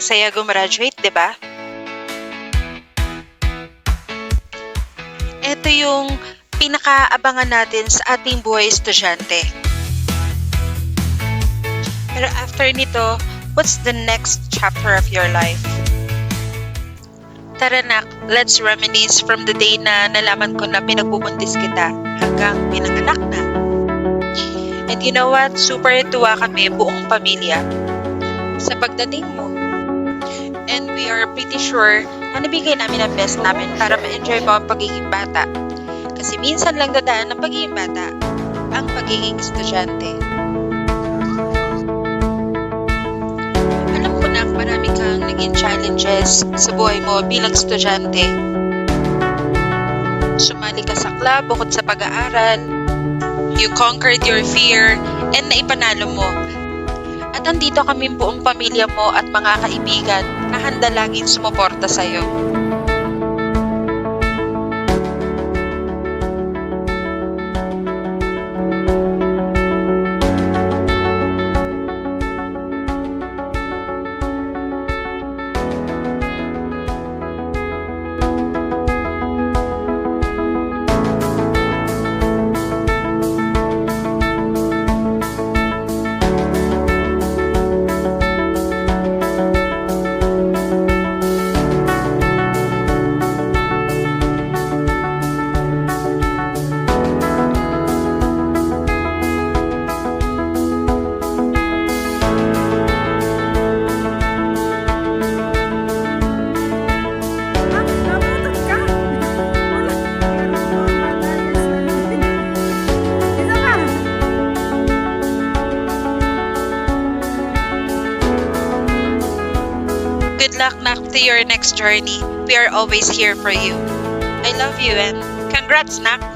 saya gumraduate, di ba? Ito yung pinakaabangan natin sa ating buhay estudyante. Pero after nito, what's the next chapter of your life? Tara nak, let's reminisce from the day na nalaman ko na pinagbubuntis kita hanggang pinanganak na. And you know what? Super tuwa kami buong pamilya sa pagdating mo. And we are pretty sure na nabigay namin ang best namin para ma-enjoy mo ang pagiging bata. Kasi minsan lang dadaan ng pagiging bata ang pagiging estudyante. Alam ko na marami kang naging challenges sa buhay mo bilang estudyante. Sumali ka sa club bukod sa pag-aaral. You conquered your fear and naipanalo mo. At andito kami buong pamilya mo at mga kaibigan na handa laging sumuporta sa'yo. Good luck nak to your next journey. We are always here for you. I love you and congrats nak!